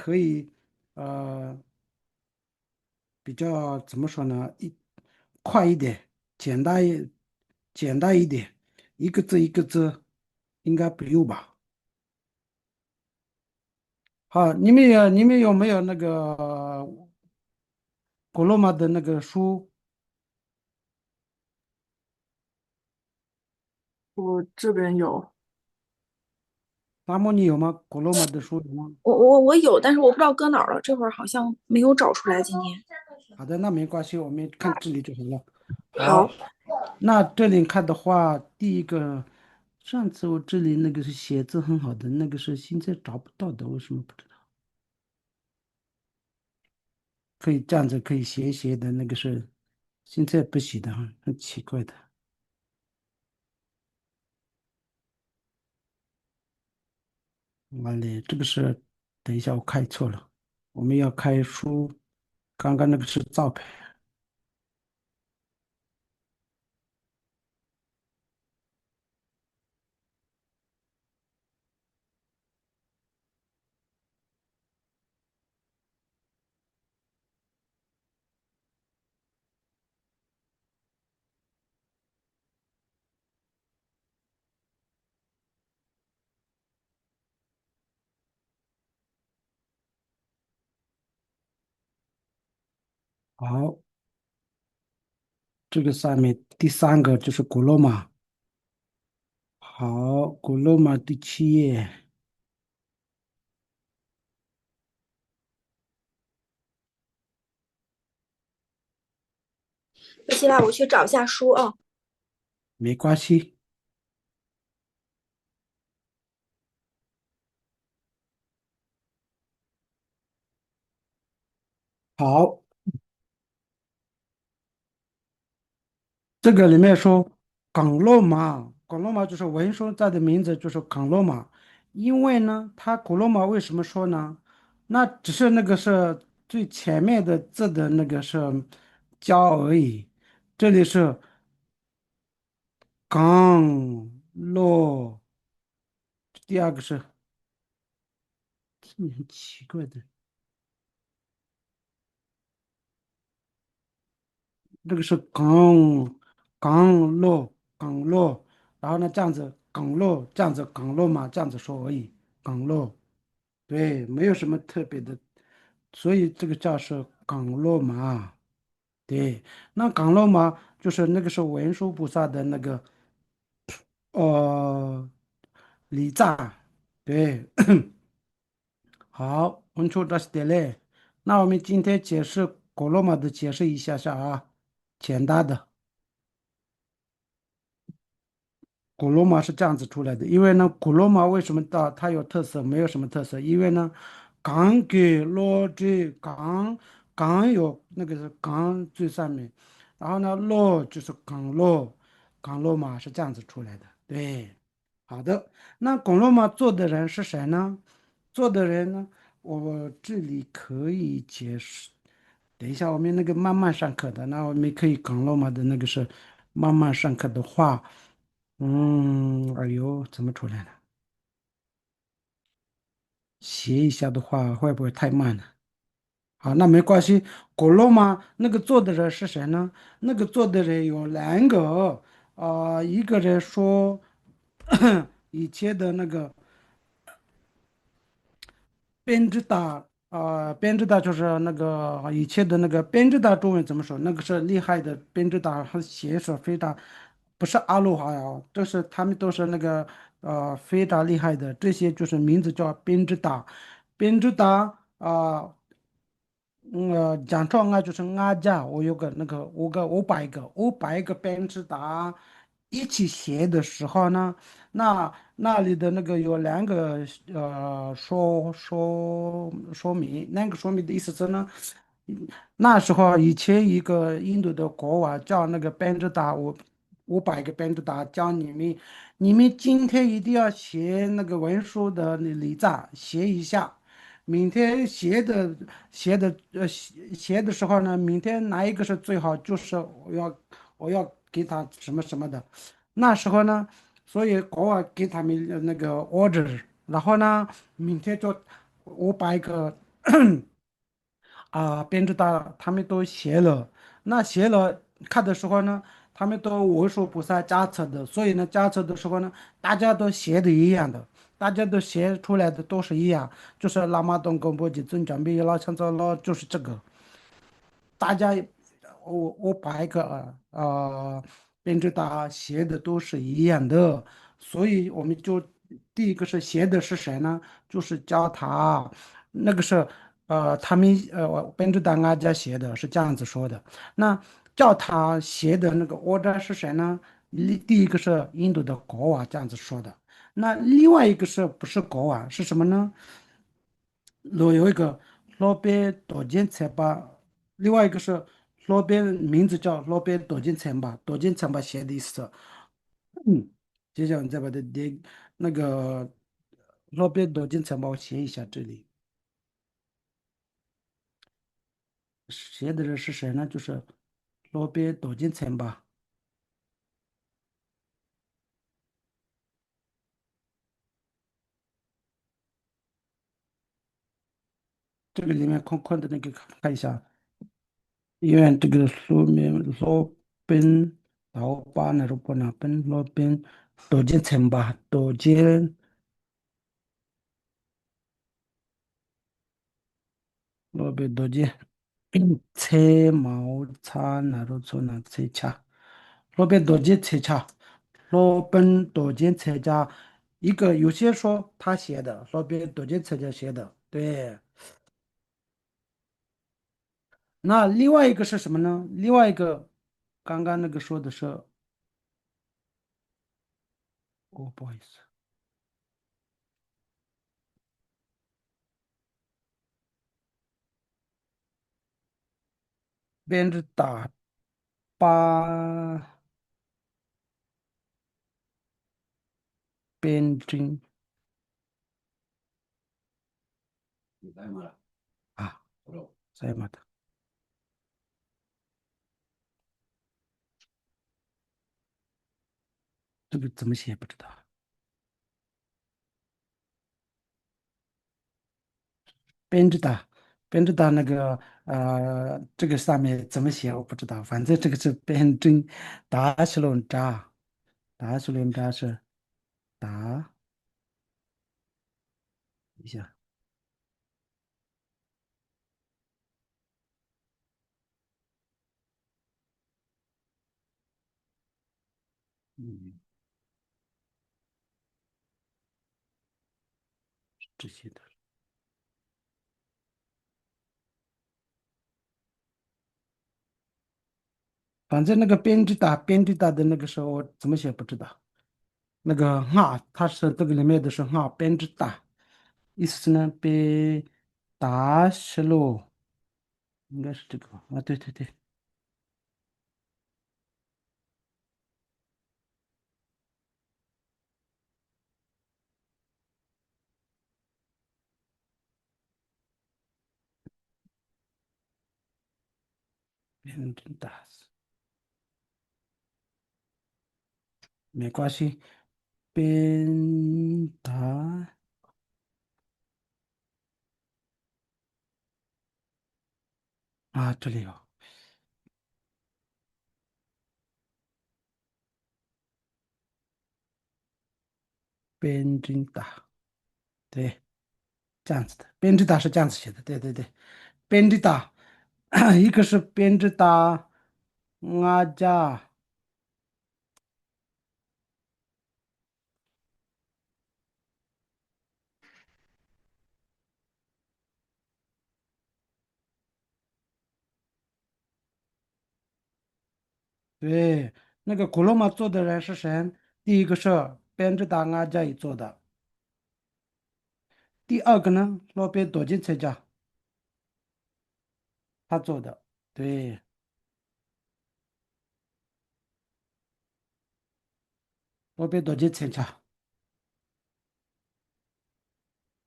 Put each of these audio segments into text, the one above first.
可以呃比较怎么说呢？快一点，简单一点，一个字一个字，应该不用吧？好，你们有没有那个古罗马的那个书？我这边有，那么你有吗？古罗马的书有吗？我有，但是我不知道搁哪儿了，这会儿好像没有找出来。今天，好的，那没关系，我们看这里就好了。好，好，那这里看的话，第一个，上次我这里那个是写字很好的，那个是现在找不到的，为什么不知道？可以这样子可以写一写的那个是现在不写的哈，很奇怪的。完了，这个是，等一下我开错了，我们要开书，刚刚那个是照片。好，这个上面第三个就是古罗马。好，古罗马第7页。那现在我去找一下书啊。没关系。好，这个里面说港洛马，港洛马就是文书在的名字就是港洛马，因为呢，它古罗马为什么说呢？那只是那个是最前面的字的那个是交而已，这里是港洛，第二个是很奇怪的，这个是港洛，然后呢这样子港洛这样子港洛嘛这样子说而已，港洛。对，没有什么特别的，所以这个叫是港洛马。对，那港洛马就是那个是文殊菩萨的那个呃礼赞。对，好，我们出这是的嘞。那我们今天解释古罗马的解释一下下啊，简单的。古罗马是这样子出来的，因为呢，古罗马为什么它有特色？没有什么特色，因为呢，港给洛这港有那个是港最上面，然后呢，洛就是港罗马是这样子出来的。对，好的，那古罗马做的人是谁呢？做的人呢，我这里可以解释。等一下，我们那个慢慢上课的，那我们可以港罗马的那个是慢慢上课的话。哎呦，怎么出来了？写一下的话，会不会太慢了？好，那没关系。古罗马那个做的人是谁呢？那个做的人有两个，一个人说以前的那个编织大，编织大就是那个以前的那个编织大中文怎么说？那个是厉害的编织大，他写手非常，不是阿鲁哈呀，都是他们都是那个非常厉害的，这些就是名字叫编织大，编织大讲错啊，就是俺家我有个那个五百个编织达一起写的时候呢，那里的那个有两个说明，那个说明的意思是呢，那时候以前一个印度的国王叫那个编织达五百个编织达，叫你们今天一定要写那个文书的礼赞，写一下。明天写的时候呢，明天哪一个是最好，就是我要给他什么什么的。那时候呢，所以国王给他们那个 order，然后呢，明天就500个编织大他们都写了，那写了看的时候呢，他们都为数不少加册的，所以呢，加册的时候呢，大家都写的一样的，大家都写出来的都是一样，就是拉玛东宫波及尊长毕业了，想走了，就是这个。大家，我把一个编织大写的都是一样的，所以我们就第一个是写的是谁呢？就是教他，那个是他们编织大阿家写的是这样子说的。那叫他写的那个 order 是谁呢？第一个是印度的国王这样子说的。那另外一个是不是国王是什么呢？有一个罗宾多金城吧，另外一个是罗宾，名字叫罗宾多金城吧，多金城吧写的意思。嗯，接下来你再把它那个罗宾多金城吧，我写一下这里，写的人是谁呢？就是罗宾多金城吧，这个里面空空的那个看一下，因为这个书名罗宾老巴那个不那本罗宾多金城吧，多金。罗宾多金。车毛差哪路错哪车差，路边多见车差，路边多见车家，一个有些说他写的，路边多见车家写的，对。那另外一个是什么呢？另外一个，刚刚那个说的是，哦，不好意思，编织打八边针啊，在嘛的，这个怎么写不知道。编织的，编织的那个这个上面怎么写我不知道，反正这个是编针达西伦扎，达西伦扎是达一下，嗯，这些的，反正那个编织打的那个时候我怎么写不知道，那个哈，它是这个里面的是哈编织打，意思是呢被打西喽，应该是这个吧啊，对对对，编织打没关系，编打。这里有编织打，对，这样子的，编织打是这样子写的，对对对，编织打，一个是编织打，加，对，那个古罗马做的人是谁？第一个是编织打加一做的，第二个呢，罗宾多金策家他做的，对，罗宾多金策家，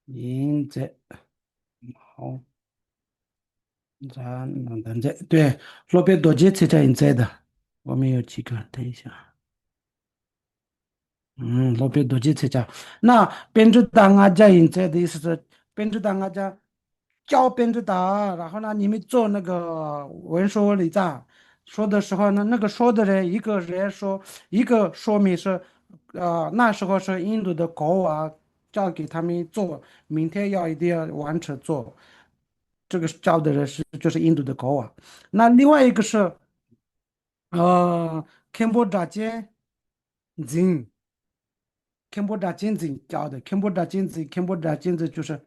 印在好，等在，对，罗宾多金策家印在的，我们有几个，等一下。罗宾多吉参加。那编织党啊家印在的意思是编织党啊家教编制党，然后呢，你们做那个文书礼赞说的时候呢，那个说的人一个人说，一个说明是，那时候是印度的国王叫给他们做，明天一定要完成做，这个教的人就是印度的国王。那另外一个是柬埔寨金柬埔寨金子教的，柬埔寨金子就是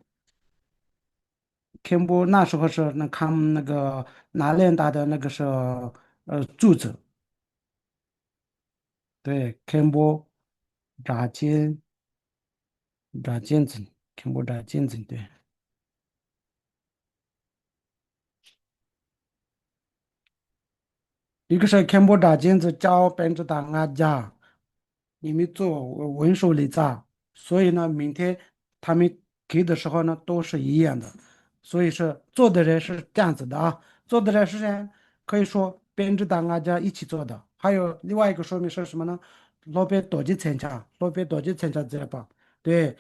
柬埔那时候是那看那个拿链大的那个是柱子，对，柬埔寨金子，柬埔寨金子，对，一个是柬埔寨金子教100%俺家。因为做文书里账，所以呢，明天他们给的时候呢都是一样的，所以是做的人是这样子的啊，做的人是谁？可以说编制档案家一起做的。还有另外一个说明是什么呢？路边躲进参加，路边躲进参加这吧？对，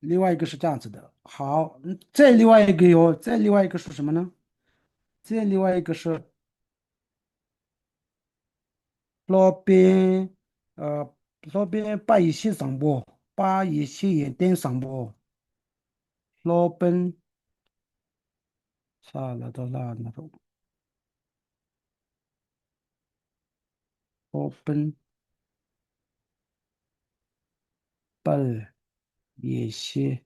另外一个是这样子的。好，再另外一个再另外一个是什么呢？再另外一个是路边呃路边把一些上报，把一些盐点上报。罗本啥来着啦？那个罗本本也些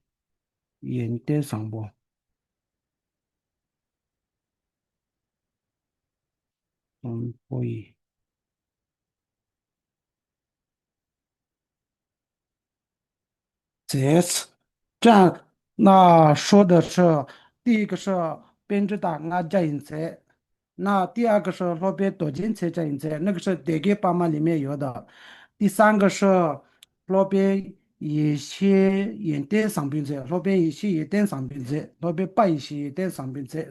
盐点上不？可以。这次这样，那说的是第一个是编制档案加印在，那第二个是路边多金车加印在，那个是点给爸妈里面有的。第三个是路边一些盐店商品在，路边一些盐店商品在，路边摆一些盐店商品在，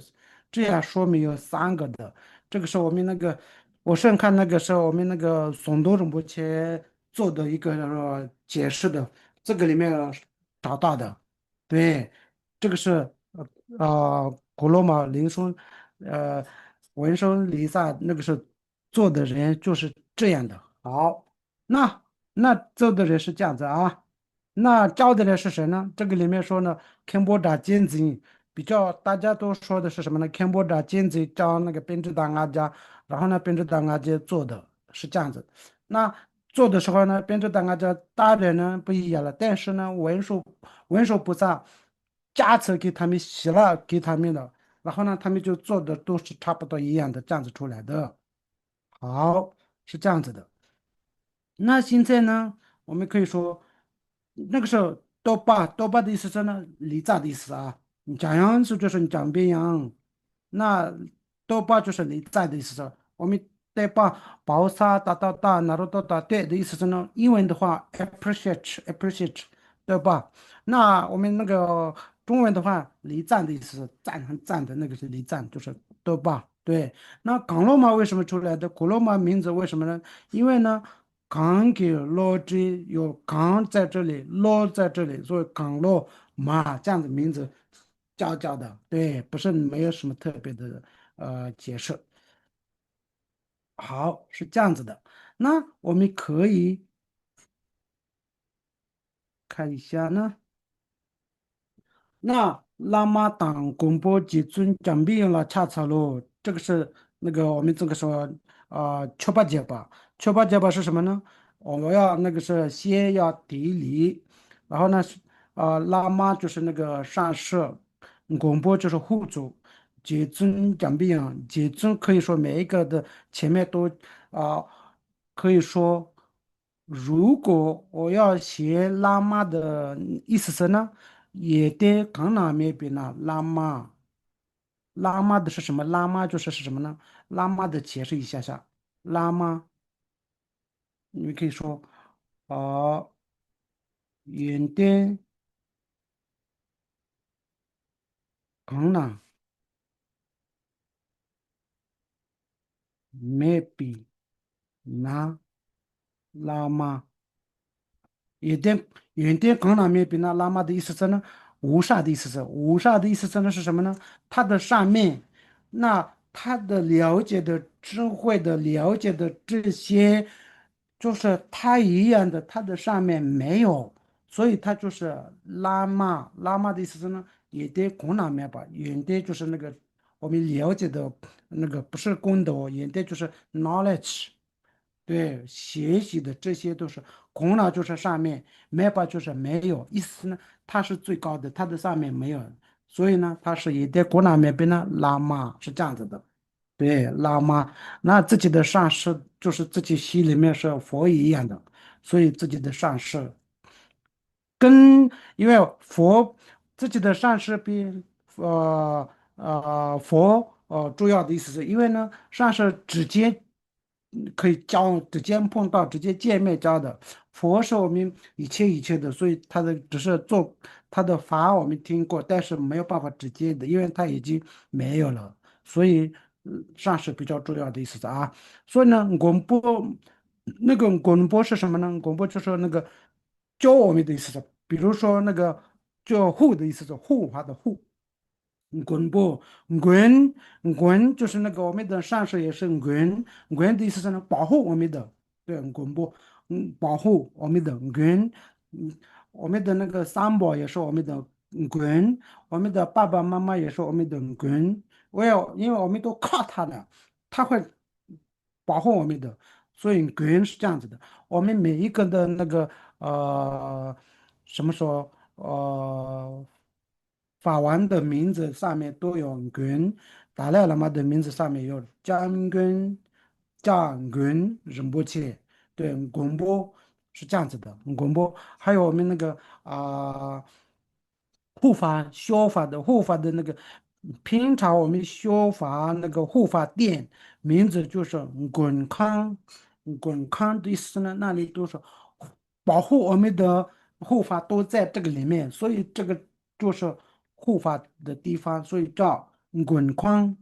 这样说明有三个的。这个是我们那个，我是看那个是我们那个松东目前做的一个解释的。这个里面找到的，对，这个是古罗马铃声，呃，文声离散那个是做的人就是这样的。好，那做的人是这样子啊，那教的人是谁呢？这个里面说呢，柬埔寨金子比较大家都说的是什么呢？柬埔寨金子教那个编制档案家，然后呢，编制档案家做的是这样子。那做的时候呢，编制档案家大人呢不一样了，但是呢，文书不上，加词给他们写了给他们的，然后呢，他们就做的都是差不多一样的，这样子出来的。好，是这样子的。那现在呢，我们可以说，那个时候多巴的意思是呢，离扎的意思啊。你讲样是就是你讲边样，那多巴就是离扎的意思是。我们对把包沙达到达哪儿到达对的意思是呢，英文的话 appreciate 对吧？那我们那个中文的话，离赞的意思是赞很赞的那个是离赞，就是对吧？对。那港罗马为什么出来的？古罗马名字为什么呢？因为呢。港给罗这有港在这里，罗在这里，所以港罗马这样的名字叫的，对，不是没有什么特别的解释。好，是这样子的。那我们可以看一下呢。那拉玛党公布集中奖励了恰恰喽，这个是那个我们这个说确八节吧，确八节吧是什么呢？我们要那个是先要地理，然后呢是拉玛就是那个上士，公布就是护主，集中奖励啊，集中可以说每一个的前面都啊、可以说，如果我要写拉玛的意思是呢？也得刚那面边呢，拉玛，拉玛的是什么？拉玛就是什么呢？拉玛的解释一下下，拉玛，你们可以说，哦，原点刚那， maybe 那拉玛。原点空那面比那拉玛的意思是呢，无煞的意思是，无煞的意思是呢是什么呢？它的上面，那他的了解的智慧的了解的这些，就是他一样的，他的上面没有，所以他就是拉玛。拉玛的意思是呢，也得空那面吧，原点就是那个我们了解的那个不是功德哦，原点就是 knowledge。对，学习的这些都是空了，就是上面没把就是没有，意思呢，它是最高的，它的上面没有，所以呢，它是也在空那面边呢拉玛是这样子的。对，拉玛，那自己的上师就是自己心里面是佛一样的，所以自己的上师。跟因为佛自己的善事比佛重要的意思是因为呢善事直接可以交，直接碰到，直接见面交的。佛是我们一切的，所以他的只是做他的法我们听过，但是没有办法直接的，因为他已经没有了，所以善是比较重要的意思是啊。所以呢，广播是什么呢？广播就是那个教我们的意思是，比如说那个叫护的意思是护法的护。滚不滚滚就是那个我们的上司也是滚滚的意思是呢保护我们的，对，滚不保护我们的滚，我们的那个三宝也是我们的滚，我们的爸爸妈妈也是我们的滚，因为我们都靠他的，他会保护我们的，所以滚是这样子的。我们每一个的那个什么说法王的名字上面都有根，达赖喇嘛的名字上面有将军、将军仁波切，对，贡波是这样子的，贡波还有我们那个护法修法的护法的那个，平常我们修法那个护法殿名字就是滚康，滚康的意思呢，那里都是保护我们的护法都在这个里面，所以这个就是护法的地方，所以叫滚康，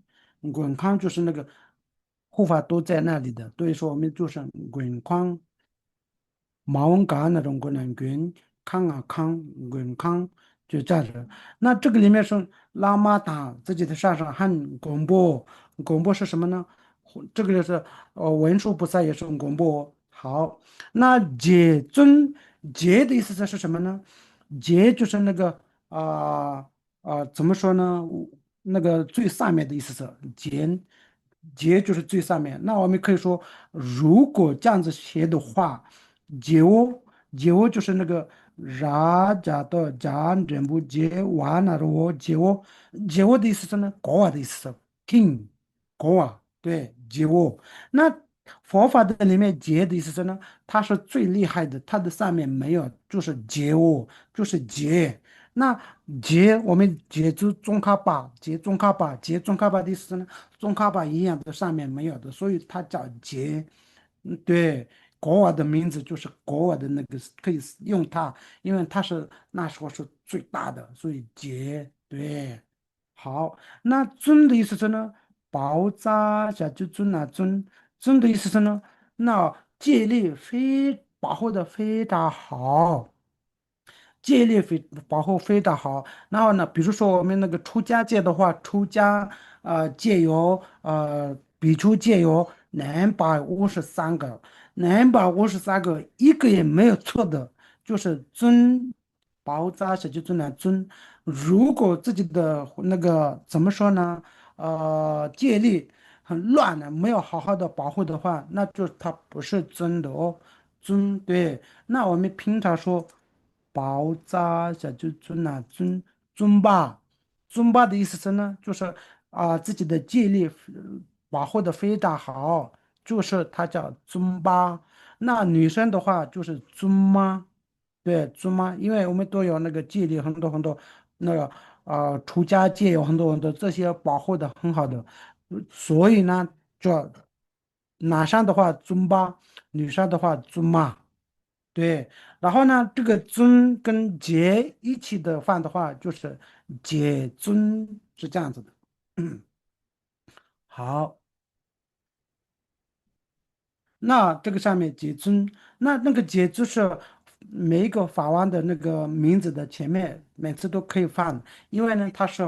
滚康就是那个护法都在那里的，所以说我们就是滚康。毛干那种过能滚康啊康滚康就这样子。那这个里面是拉玛达自己的上上很广播，广播是什么呢？这个就是文殊菩萨也是广播。好，那解尊解的意思是什么呢？解就是那个怎么说呢？那个最上面的意思是解，解就是最上面。那我们可以说，如果这样子写的话。解窝，解窝就是那个รา加的加人部解完了的我解窝，解窝的意思是呢，国王的意思是 king，国王，对，解窝。那佛法的里面解的意思是呢，它是最厉害的，它的上面没有，就是解窝，就是解。那解我们解出中卡巴，解中卡巴，解中卡巴的意思是呢，中卡巴一样的上面没有的，所以它叫解。对，国王的名字就是国王的那个可以用它，因为它是那时候是最大的，所以杰对。好，那尊的意思是呢，爆炸下就尊啊尊，尊的意思是呢，那戒律保护的非常好。戒律保护非常好。然后呢，比如说我们那个出家戒的话，出家戒有比丘戒有253个，253个一个也没有错的，就是尊包扎小就尊来尊。如果自己的那个怎么说呢？戒律很乱的，没有好好的保护的话，那就它不是尊的哦。尊对，那我们平常说爆炸下就尊吧，尊吧的意思是呢，就是自己的戒律保护的非常好，就是它叫尊吧。那女生的话就是尊妈，对尊妈，因为我们都有那个戒律很多很多，那个出家戒有很多很多这些保护的很好的，所以呢，叫男生的话尊吧，女生的话尊妈。对，然后呢，这个尊跟节一起的放的话，就是节尊是这样子的。好，那这个上面解尊，那个解就是每一个法王的那个名字的前面，每次都可以放，因为呢，他是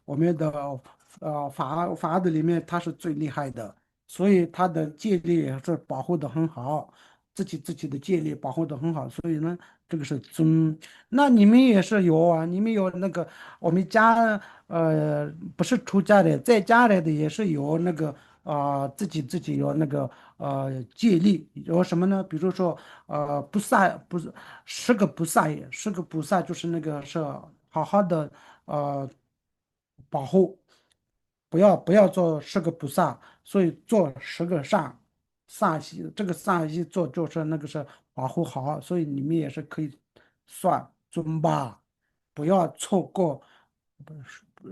我们的法的里面他是最厉害的，所以他的戒律也是保护的很好，自己的戒律保护的很好，所以呢，这个是尊。那你们也是有啊，你们有那个我们家不是出家的，在家里的也是有那个自己有那个戒律，有什么呢？比如说不杀不是十个不杀业，十个不杀就是那个是好好的呃保护，不要做十个不杀，所以做十个善习，这个善习做就是那个是保护好，所以你们也是可以算尊巴，不要错过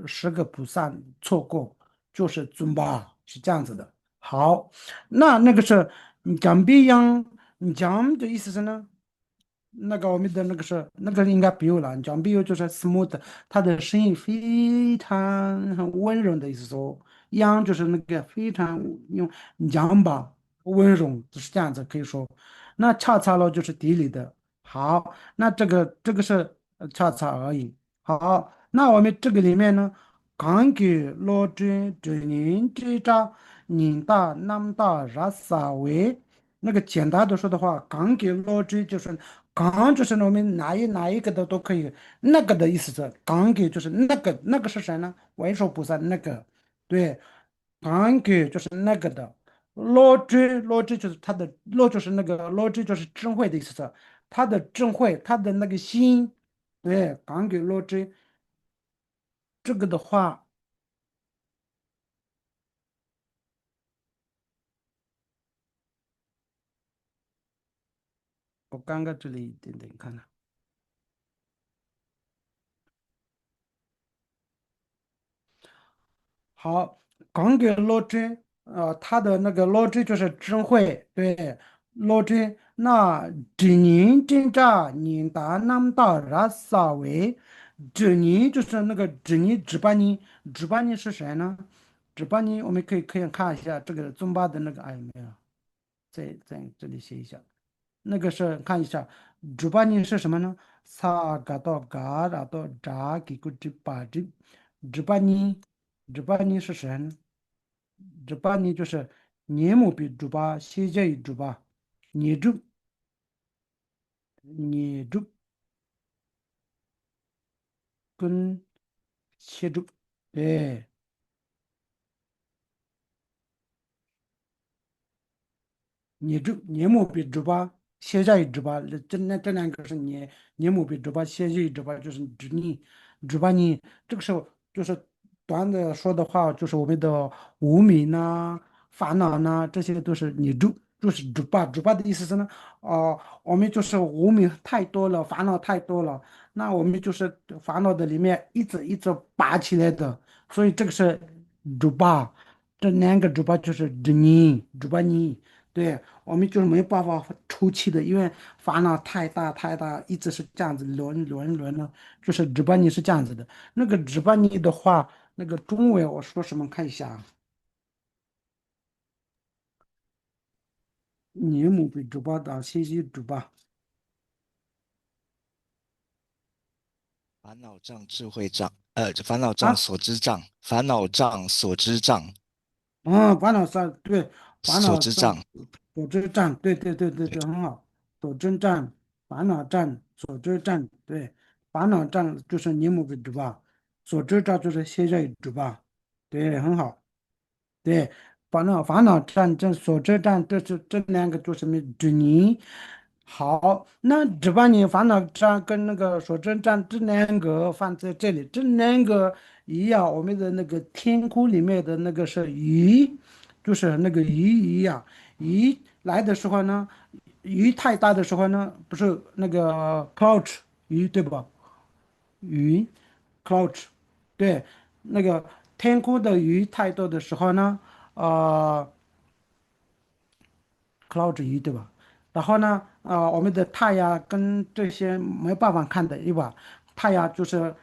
十个不善错过就是尊巴，是这样子的。好，那个是讲别样，你讲的意思是呢？那个我们的那个是那个应该不用了，讲比如就是 smooth，他的声音非常很温柔的意思说，央就是那个非常用阳吧，温柔就是这样子可以说。那恰恰了就是地理的。好，那这个是恰恰而已。好，那我们这个里面呢，刚给罗针这人这扎人大南大拉萨维。那个简单的说的话，刚给老子就是刚就是我们哪一个的都可以，那个的意思是刚给就是那个是谁呢？文殊菩萨那个，对，刚给就是那个的，老子就是他的老就是那个老子就是智慧的意思是他的智慧，他的那个心，对，刚给老子这个的话，我刚刚这里一点点看了。好，讲给罗真，他的那个罗真就是智慧，对，罗真那真人真假人大nam大拉萨维，真人就是那个真人值班人是谁呢？值班人我们可以看一下这个宗巴的那个，哎，没有，在这里写一下，那个是看一下值班人是什么呢？萨嘎到嘎达到扎给个值班人，值班人是谁呢？值班人就是年木比猪八，现在猪八，年猪年猪跟切猪，对，年木比猪八，现在猪八，这两个是年木比猪八，现在猪八就是猪八你，这个时候就是短的说的话，就是我们的无名呐、烦恼呐、这些都是你就是猪八的意思是呢，我们就是无名太多了，烦恼太多了，那我们就是烦恼的里面一直拔起来的，所以这个是猪八，这两个猪八就是猪八你。对，我们就是没有办法出气的，因为烦恼太大太大，一直是这样子轮了，就是值班你是这样子的。那个值班你的话，那个中文我说什么？看一下啊，年母比值班大，信息值班烦恼障、智慧障，烦恼障、啊。所知障，烦恼障、所知障、烦恼上对，烦恼上所知障。所知障，对，对，很好。所知障、烦恼障、所知障，对，烦恼障就是年母比值班，所知障就是现在值班，对，很好。对，烦恼战争所知战，这两个就是么指你好。那只把你烦恼战跟那个所知战这两个放在这里，这两个一样，我们的那个天空里面的那个是鱼，就是那个鱼一样，鱼来的时候呢，鱼太大的时候呢，不是那个 crouch 鱼对吧？鱼 crouch，对，那个天空的鱼太多的时候呢，呃，cloud 鱼对吧？然后呢，我们的太阳跟这些没办法看的，对吧？太阳就是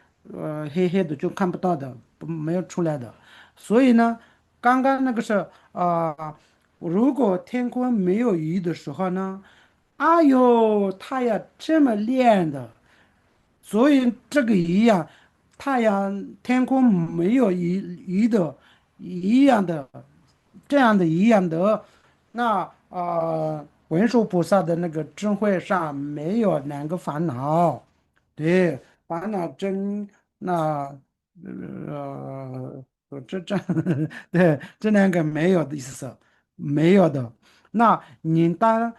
黑黑的就看不到的，没有出来的。所以呢，刚刚那个是如果天空没有雨的时候呢，哎呦，太阳这么亮的，所以这个一样，太阳天空没有鱼的一样的，这样的一样的，那文殊菩萨的那个智慧上没有两个烦恼，对，烦恼真那这对这两个没有的意思，没有的。那你大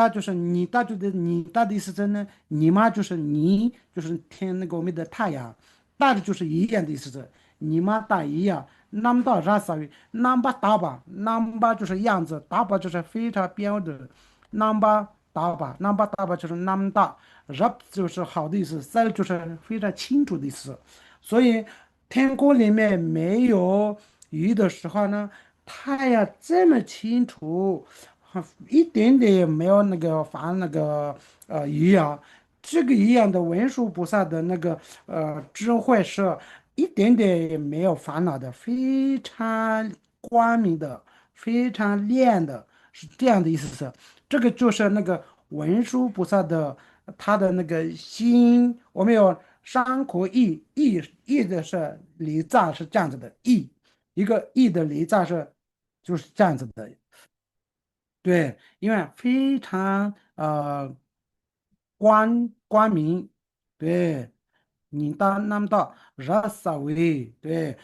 就是你大的意思真的，你妈就是你就是天那个我们的太阳，大的就是一样的意思是，你妈大一样，那么大 rasa 那么大吧，那么就是样子，大吧就是非常标准，那么大吧，那么大吧就是那么大，rap 就是好的意思，s 就是非常清楚的意思，所以天空里面没有鱼的时候呢。太阳这么清楚，一点点也没有那个烦那个一样，这个一样的文殊菩萨的那个智慧是一点点也没有烦恼的，非常光明的，非常亮的，是这样的意思是，这个就是那个文殊菩萨的他的那个心，我们有山河意的是离藏是这样子的意。一个义的离藏是就是这样子的，对，因为非常光明，对，你当那么到 rasa 为，对，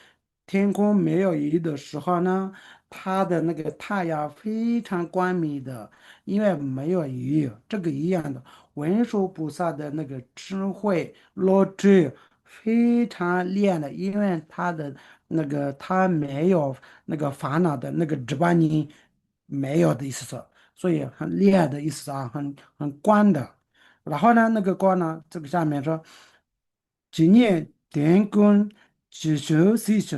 天空没有云的时候呢，它的那个太阳非常光明的，因为没有云，这个一样的，文殊菩萨的那个智慧逻辑非常亮的，因为他的那个他没有那个烦恼的那个直巴尼没有的意思是。所以很亮的意思啊，很光的。然后呢，那个光呢，这个下面说，纪念点根只手细事，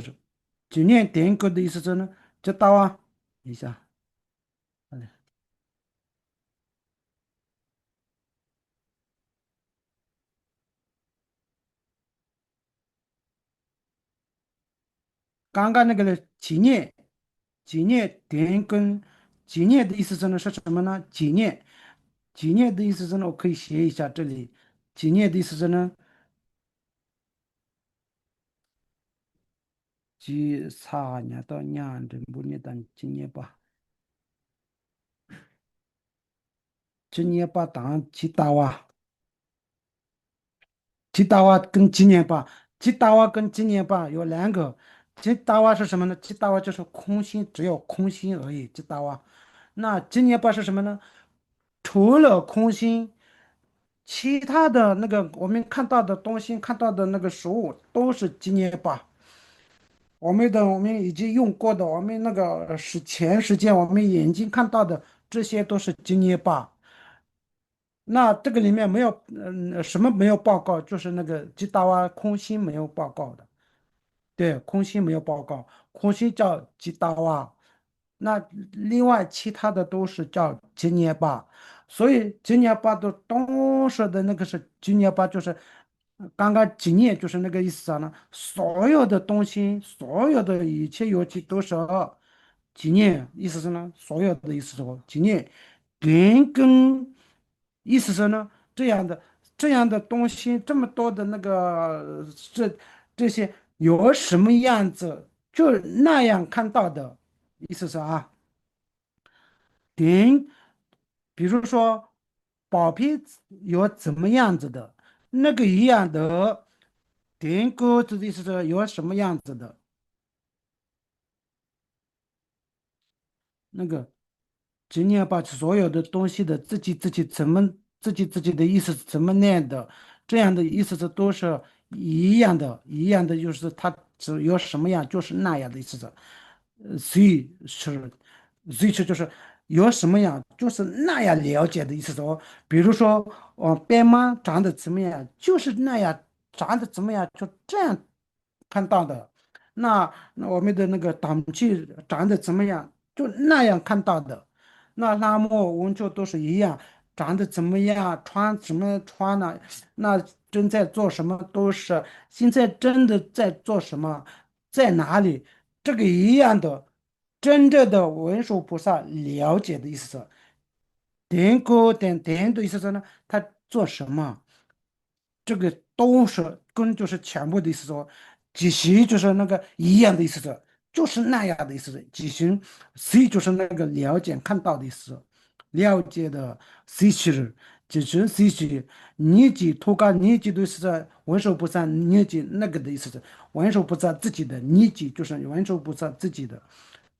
纪念点根的意思是呢，知道啊？一下，好嘞刚刚那个的纪念，纪念点根，纪念的意思是呢是什么呢？纪念，纪念的意思是呢，我可以写一下这里，纪念的意思是呢，即查年到年的不念的纪念吧。今年把当吉达瓦，吉达瓦跟纪念吧，吉达瓦跟纪念吧有两个。吉达瓦是什么呢？吉达瓦就是空心，只有空心而已。吉达瓦，那纪念吧是什么呢？除了空心，其他的那个我们看到的东西，看到的那个食物都是纪念吧。我们已经用过的，我们那个前时间我们眼睛看到的这些都是纪念吧。那这个里面没有，什么没有报告，就是那个吉达瓦空心没有报告的，对，空心没有报告，空心叫吉达瓦，那另外其他的都是叫吉涅巴，所以吉涅巴的东说的那个是吉涅巴，就是刚刚吉涅就是那个意思呢，所有的东西，所有的一切有机都是纪念，意思是呢，所有的意思是纪念，跟意思是呢，这样的东西，这么多的那个这些有什么样子，就那样看到的，意思是啊，点，比如说宝瓶有怎么样子的，那个一样的，点钩子的意思是有什么样子的，那个。今年把所有的东西的自己自己的意思是怎么念的，这样的意思是都是一样的就是它只有什么样就是那样的意思是，所以是就是有什么样就是那样了解的意思说，比如说斑马长得怎么样，就是那样长得怎么样，就这样看到的。那我们的那个党气长得怎么样，就那样看到的。那拉莫文就都是一样，长得怎么样，穿什么穿呢？那正在做什么都是，现在真的在做什么，在哪里，这个一样的，真正的文殊菩萨了解的意思是，点的意思是呢，他做什么？这个都是跟就是全部的意思说，即行就是那个一样的意思是，就是那样的意思是，即行随就是那个了解看到的意思，了解的随是，即行随是，念及托嘎念及的意思是文殊菩萨念及那个的意思是，文殊菩萨自己的念及就是文殊菩萨自己的。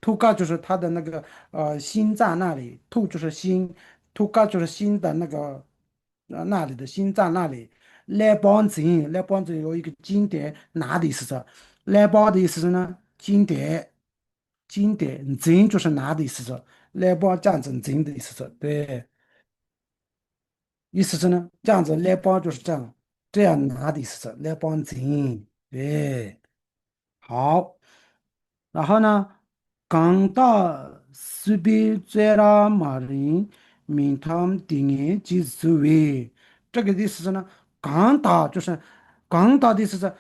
突嘎就是他的那个心脏那里，突就是心，突嘎就是心的那个那里的心脏那里。来帮子有一个经典，哪的意思是？来帮的意思是呢？经典，经典，经就是哪的意思是？来帮这样子经的意思是？对，意思是呢？这样子来帮就是这样，这样拿的意思是？来帮经，对。好，然后呢，刚到西边在那马林明堂的年纪之位，这个意思是呢，刚到就是刚到的意思是，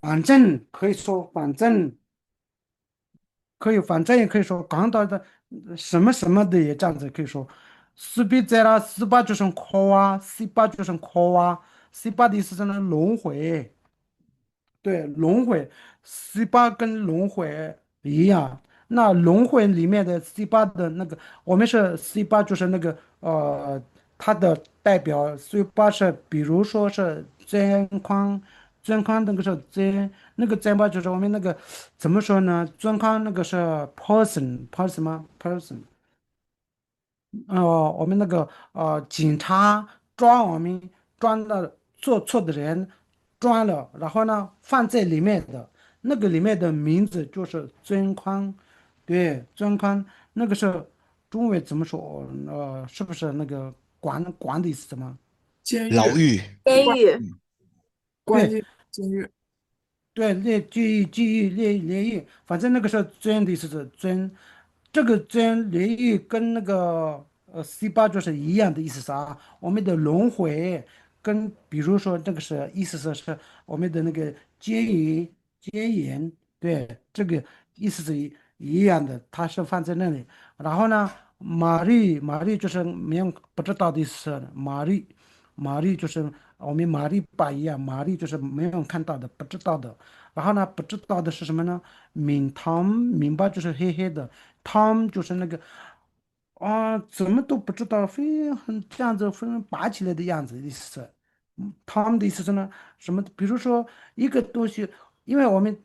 反正可以说反正可以，反正也可以说刚到的什么什么的也这样子可以说。西边在那西巴就是考啊，西巴就是考啊，西巴的意思是呢轮回。对，轮回，C8跟轮回一样。那轮回里面的 C8的那个，我们是 C8，就是那个它的代表 C8是，比如说是真康，真康那个是真，那个真吧，就是我们那个怎么说呢？真康那个是 person 吗？person。我们那个警察抓我们抓了做错的人，抓了，然后呢放在里面的那个里面的名字就是尊宽，对，尊宽那个是中文怎么说？是不是那个管的意思吗？监狱，牢狱。关监狱，嗯，对，关进监狱。对，记忆列印，反正那个是尊的意思是尊，这个尊联狱跟那个C8就是一样的意思是啊，我们的轮回跟比如说这个是意思是我们的那个结缘，对，这个意思是一样的，它是放在那里。然后呢，玛丽就是没有不知道的意思，玛丽就是我们玛丽巴一样，玛丽就是没有看到的，不知道的。然后呢，不知道的是什么呢？明白就是黑黑的，汤就是那个怎么都不知道，很这样子非常拔起来的样子，意思是，汤的意思是呢，什么？比如说一个东西，因为我们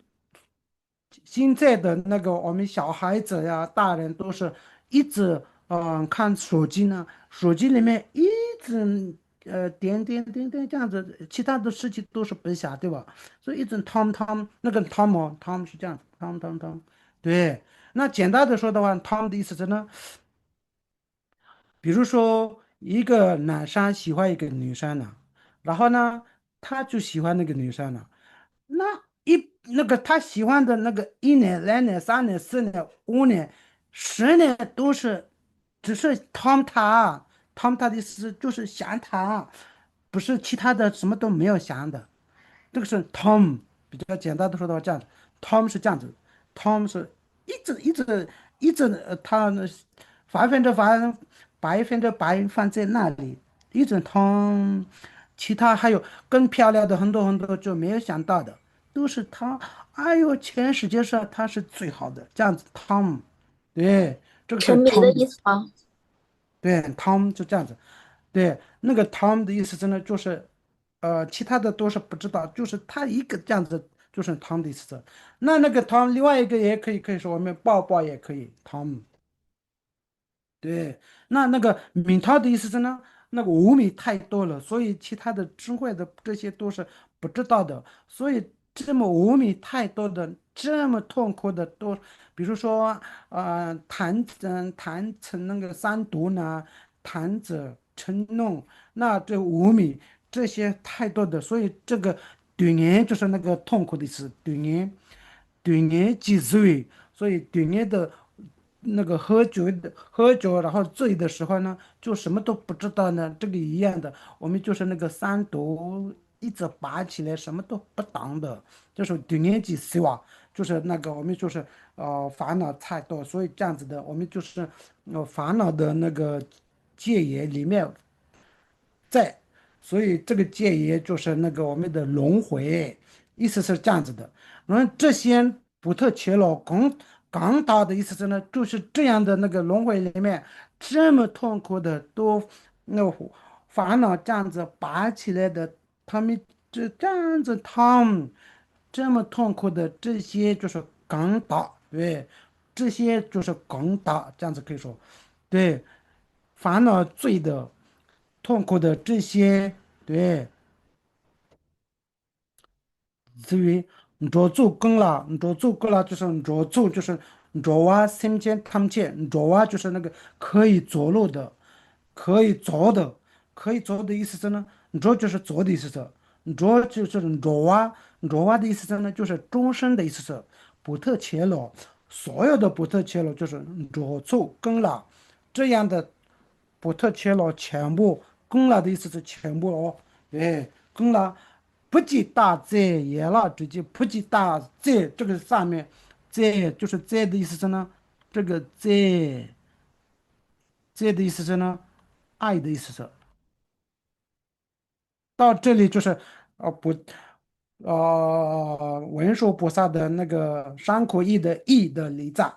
现在的那个我们小孩子呀、大人都是一直看手机呢，手机里面一直点这样子，其他的事情都是不想，对吧？所以一直汤那个汤是这样子，汤，对。那简单的说的话，汤的意思是呢，比如说一个男生喜欢一个女生呢，然后呢，他就喜欢那个女生了。那那个他喜欢的那个1年、2年、3年、4年、5年、10年都是，只是汤他的意思就是想他，不是其他的什么都没有想的。这个是 Tom，比较简单的说的话，这样子，Tom 是这样子，Tom 是一直他那100%放在那里，一直 Tom，其他还有更漂亮的很多就没有想到的，都是他，哎呦，全世界上他是最好的，这样子 Tom，对，这个是 沉迷的 Tom。意思吗？对，Tom 就这样子。对，那个 Tom 的意思真的就是，其他的都是不知道，就是他一个这样子，就是 Tom 的意思。那个 Tom 另外一个也可以说我们抱抱也可以，Tom。对，那个米汤的意思是呢，那个无米太多了，所以其他的智慧的这些都是不知道的，所以这么无米太多的，这么痛苦的都，比如说谈成那个三毒呢，谈者成弄，那这无米这些太多的，所以这个对言就是那个痛苦的意思，对言即醉，所以对言的。那个喝酒，然后醉的时候呢，就什么都不知道呢，这个一样的，我们就是那个三毒一直拔起来，什么都不当的，就是对年纪死亡，就是那个我们就是烦恼太多，所以这样子的，我们就是烦恼的那个戒业里面在，所以这个戒业就是那个我们的轮回，意思是这样子的。这些不特伽罗刚到的意思是呢，就是这样的那个轮回里面，这么痛苦的都那烦恼这样子拔起来的，他们这样子烫，这么痛苦的这些就是刚到，对，这些就是刚到，这样子可以说，对，烦恼罪的。痛苦的这些，对，至于你着做更了，你着做更了，就是你着做就是你着啊，身边他们见你着啊，就是那个可以着落的，可以着的，可以着的意思是呢，你着就是着的意思是，你着就是你着啊，你着啊的意思是呢，就是终身的意思是不特伽罗，所有的不特伽罗就是你着做更了，这样的不特伽罗全部更了的意思是全部哦，对，更了。不计大在也了，直接不计大在这个上面，在就是在的意思是呢，这个在的意思是呢，爱的意思是。到这里就是不文殊菩萨的那个山口义的义的离赞，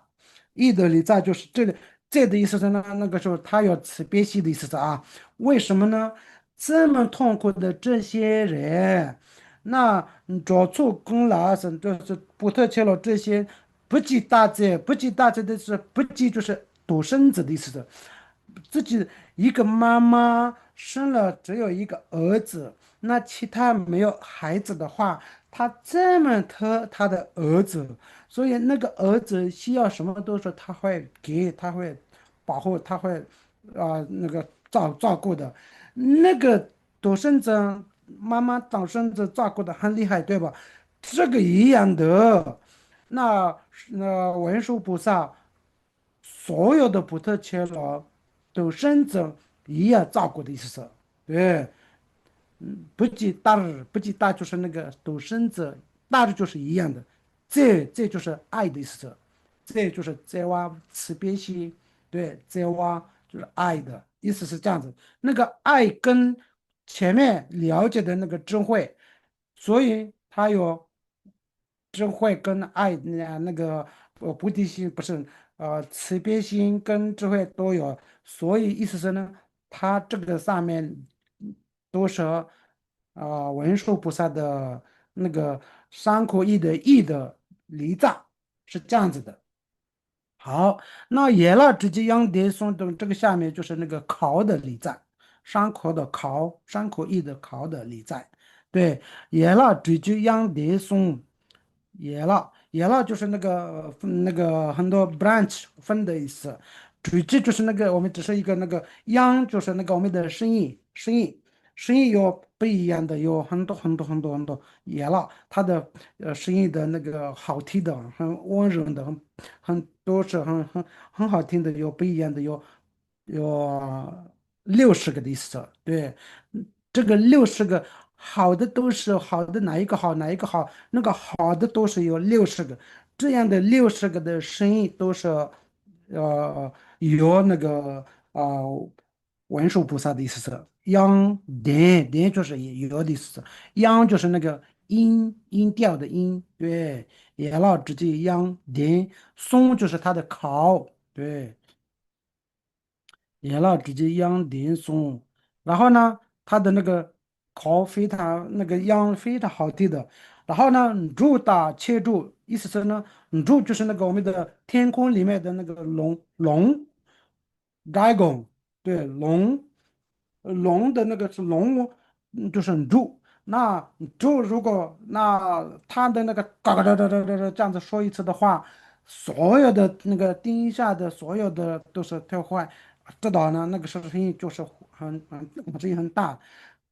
义的离赞就是这里这的意思是呢，那个时候他有慈悲心的意思是啊，为什么呢？这么痛苦的这些人，那找错功劳是就是不特切了这些不计大罪，不计大罪的是不计就是独生子的意思是。自己一个妈妈生了只有一个儿子，那其他没有孩子的话，他这么疼他的儿子，所以那个儿子需要什么都是他会给，他会保护，他会那个照顾的。那个独生子妈妈当生子照顾的很厉害，对吧？这个一样的。那文殊菩萨所有的普特伽罗都生着一样照顾的意思是，对，不计大日，不计大就是那个都生着，大日就是一样的，这就是爱的意思是，这就是在挖慈悲心，对，在挖就是爱的意思是这样子，那个爱跟前面了解的那个智慧，所以它有智慧跟爱那个菩提心不是慈悲心跟智慧都有，所以意思是呢，它这个上面都是文殊菩萨的那个三口义的义的离藏是这样子的。好，那耶勒直接央碟松等这个下面就是那个考的礼赞，山口的考，山口译的考的礼赞。对，耶勒直接央碟松，耶勒就是那个那个很多 branch 分的意思，直接就是那个我们只是一个那个央就是那个我们的声音有不一样的，有很多耶了，它的声音的那个好听的，很温柔的，很多是很好听的，有不一样的，有60个的意思。对，这个60个好的都是好的，哪一个好哪一个好，那个好的都是有60个，这样的60个的声音都是有那个文殊菩萨的意思是央点就是有的意思，央就是那个音调的音，对，也老直接央点，松就是它的考，对。也了直接养点松，然后呢，它的那个烤非常那个养非常好听的，然后呢，肉打切柱，意思是呢，肉就是那个我们的天空里面的那个dragon，对，龙的那个是龙，就是猪。那猪如果它的那个嘎嘎哒哒哒哒哒这样子说一次的话，所有的那个丁下的所有的都是退坏，知道呢？那个声音就是声音很大，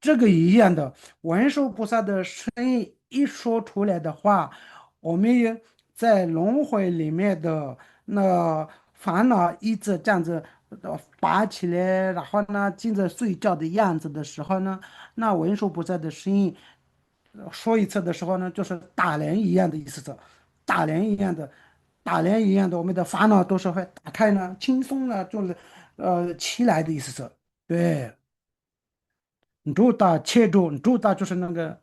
这个一样的。文殊菩萨的声音一说出来的话，我们也在轮回里面的那烦恼一直这样子拔起来，然后呢，静着睡觉的样子的时候呢，那文殊菩萨的声音说一次的时候呢，就是打人一样的意思是。大连一样的，大连一样的，我们的烦恼都是会打开呢，轻松了，就是起来的意思是，对。主打切住，主打就是那个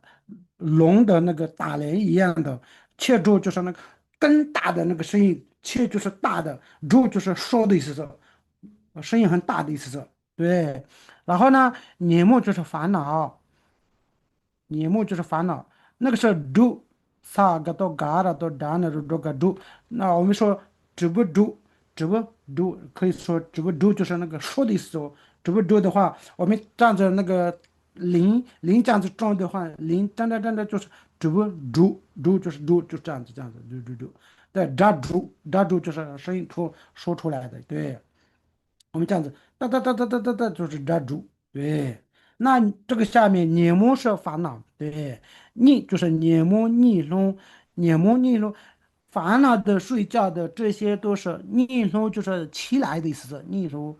龙的那个打雷一样的，切住就是那个更大的那个声音，切就是大的，住就是说的意思是，声音很大的意思是，对。然后呢，年末就是烦恼，年末就是烦恼，那个是住，萨个到嘎了到达那这个住，那我们说止不住，止不住，可以说止不住就是那个说的意思哦。止不住的话，我们站着那个零这样子装的话，站着就是止不住，住就是住，就这样子，住。对，扎住就是声音说出来的，对。我们这样子哒，就是扎住，对。那这个下面年末是烦恼，对。逆就是年末逆龙，年末逆龙，烦恼的、睡觉的这些都是逆龙，就是起来的意思，逆龙，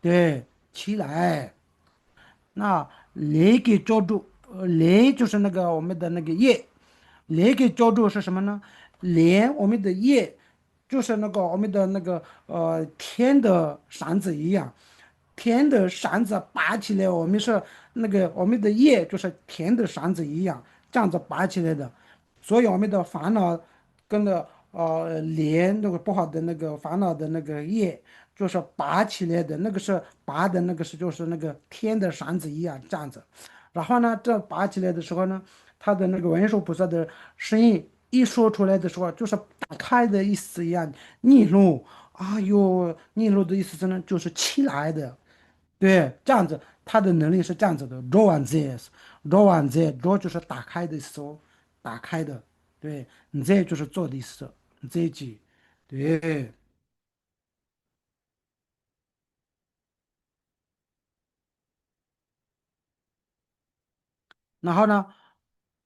对，起来。那雷给浇筑，雷就是那个我们的那个叶，雷给浇筑是什么呢？连我们的叶就是那个我们的那个天的扇子一样，天的扇子拔起来，我们是那个我们的叶就是天的扇子一样，这样子拔起来的。所以我们的烦恼跟着连那个不好的那个烦恼的那个叶，就是拔起来的那个是拔的那个是就是那个天的扇子一样这样子。然后呢，这拔起来的时候呢，他的那个文殊菩萨的声音一说出来的时候，就是打开的意思一样，逆路。哎呦，逆路的意思是呢，就是起来的。对，这样子，他的能力是这样子的。roll on this，roll on that，roll 就是打开的意思哦，打开的。对，你这就是做的意思，你这一句，对。然后呢，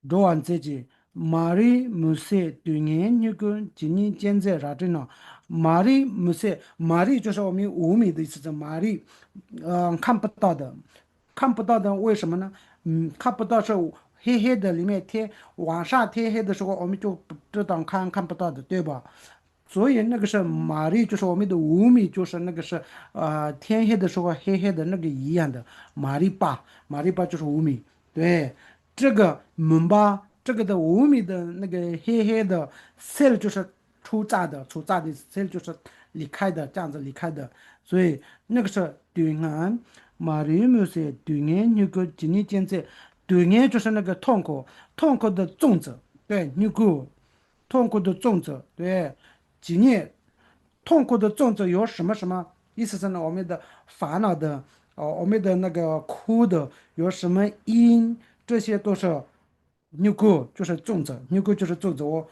读完这句，玛丽穆塞对眼那个今年现在啥子呢？玛丽穆塞，玛丽就是我们无名的意思，是玛丽，看不到的，看不到的，为什么呢？看不到是黑黑的，里面天晚上天黑的时候，我们就不知道看不到的，对吧？所以那个是玛丽，就是我们的无名，就是那个是天黑的时候黑黑的那个一样的玛丽巴就是无名。对，这个门吧，这个的无名的那个黑黑的色就是出炸的色就是离开的，这样子离开的。所以那个是对岸玛丽没是对岸那个今年现在对岸就是那个痛苦的种子，对，那个痛苦的种子，对。纪念痛苦的种子有什么什么意思是呢？我们的烦恼的，我们的那个苦的有什么因？这些都是牛谷，就是种子，牛谷就是种子。我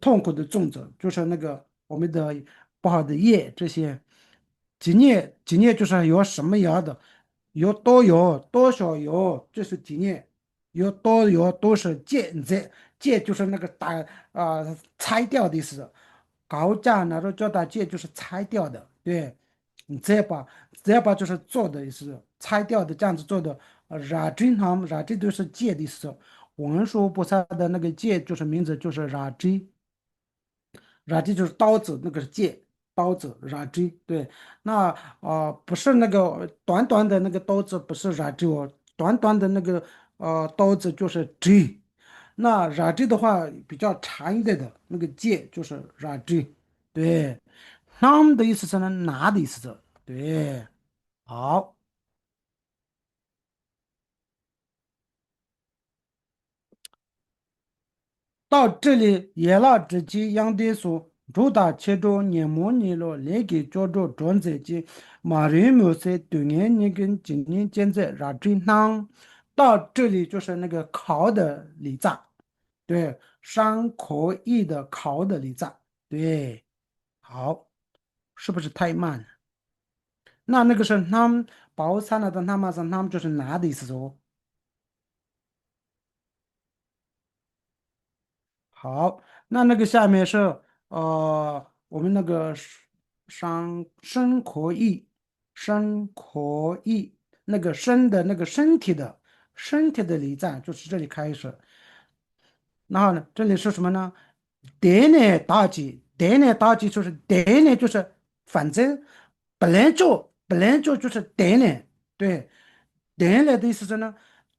痛苦的种子就是那个我们的不好的业，这些纪念就是有什么样的，有多有多少有，这是纪念。有多有都是借在借就是那个拆掉的意思。高价拿着叫他借就是拆掉的，对。你这把就是做的意思，拆掉的这样子做的。染这都是借的意思。文殊菩萨的那个借就是名字就是染这，染这就是刀子，那个是借。刀子染这，对。那不是那个短短的那个刀子，不是染这哦，短短的那个刀子就是这。那染这的话比较长一点的那个戒就是染这，对。他们的意思是呢拿的意思是，对。好，到这里耶那之际，杨德说，诸大切中年摩尼罗连给叫做转载机，马瑞摩塞对岸那跟今年现在染这囊。到这里就是那个考的礼赞，对。伤可以的考的礼赞，对。好，是不是太慢了？那个是他们包餐了的，他们就是拿的意思哦。好，那个下面是我们那个生可以，生可以那个生的那个身体的礼赞，就是这里开始。然后呢，这里是什么呢？点点大吉就是点点就是反正本来就就是点点，对，点点的意思是呢，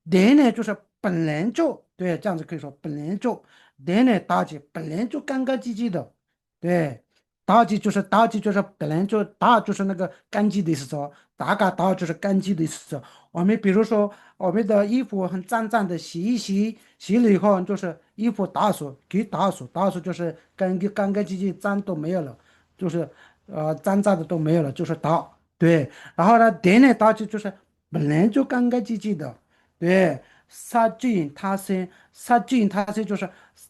点点就是本来就对，这样子可以说本来就点点大吉，本来就干干净净的，对，大吉就是本来就大就是那个干净的意思，大嘎大就是干净的意思。我们比如说，我们的衣服很脏脏的，洗一洗，洗了以后就是衣服打扫，给打扫，打扫就是干干净净，脏都没有了，就是脏脏的都没有了，就是打。对，然后呢，点点打起就是本来就干干净净的，对，杀菌他生就是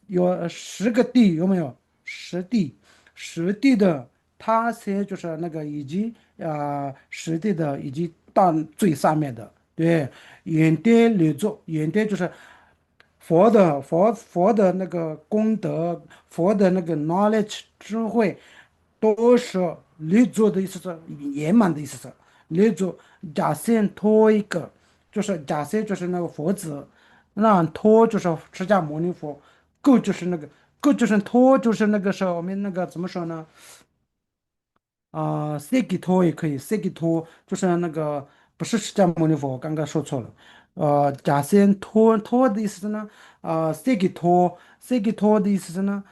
有10个地，有没有？实地，实地的他生就是那个以及实地的以及到最上面的。对，眼点立足，眼点就是佛的那个功德，佛的那个 knowledge 智慧，都是立足的意思是圆满的意思是立足。假设托一个，就是假设就是那个佛子，那托就是释迦牟尼佛，够就是那个够就是托就是那个时候我们那个怎么说呢？塞给托也可以，塞给托就是那个不是释迦牟尼佛，我刚刚说错了。假仙托的意思是呢，塞给托的意思是呢，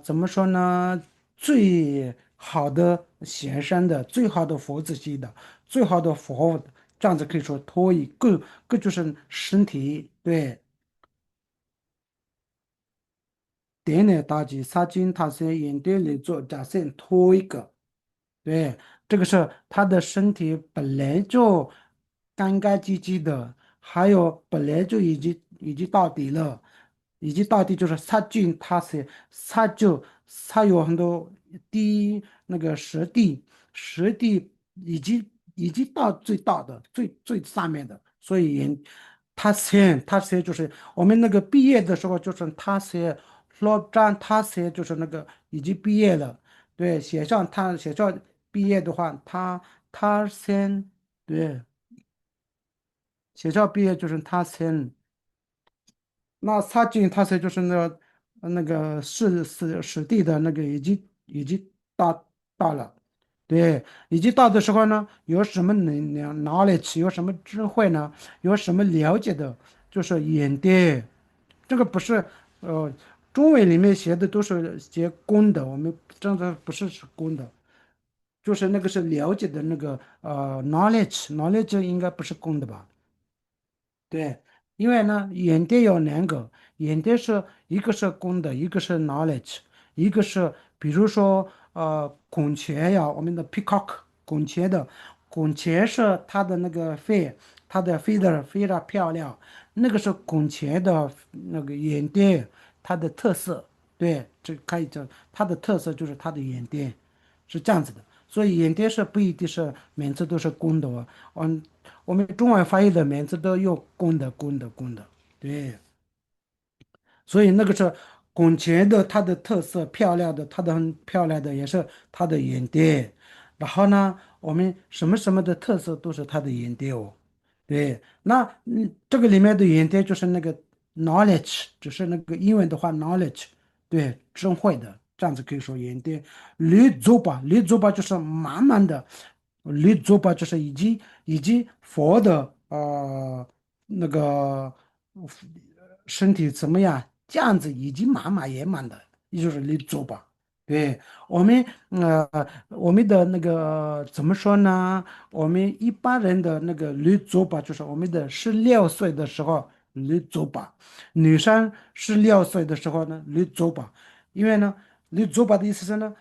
怎么说呢？最好的贤山的，最好的佛子系的，最好的佛，这样子可以说托一个就是身体，对，点点大吉，杀金他生，眼点里做，假设托一个。对，这个是他的身体本来就干干净净的，还有本来就已经到底了，已经到底就是杀菌，它有很多那个实地已经到最大的最上面的，所以他先就是我们那个毕业的时候就是他先落站，他先就是那个已经毕业了。对，写上毕业的话，他先对，学校毕业就是他先，那他进他才就是那个实地的那个已经到了，对，已经到的时候呢，有什么knowledge，有什么智慧呢？有什么了解的，就是眼界，这个不是呃中文里面写的都是写公的，我们真的不是公的。就是那个是了解的那个knowledge 应该不是公的吧？对，因为呢，眼睛有2个，眼睛是一个是公的，一个是 knowledge，一个是比如说孔雀呀，我们的 peacock 孔雀是它的那个肺，它的飞得非常漂亮，那个是孔雀的那个眼睛，它的特色，对，这可以讲它的特色就是它的眼睛是这样子的，所以眼睛是不一定是每次都是公的哦，我们中文翻译的名字都用公的，对，所以那个是孔雀的它的特色，漂亮的，它的很漂亮的也是它的眼蝶。然后呢，我们什么什么的特色都是它的眼蝶哦。对，那这个里面的眼蝶就是那个 knowledge，只是那个英文的话 knowledge，对，智慧的，这样子可以说眼蝶。驴走吧就是满满的，驴走吧就是以及佛的那个身体怎么样，这样子已经满满圆满的，也就是驴走吧。对，我们的那个怎么说呢？我们一般人的那个驴走吧，就是我们的16岁的时候驴走吧，女生16岁的时候呢驴走吧，因为呢驴走吧的意思是呢，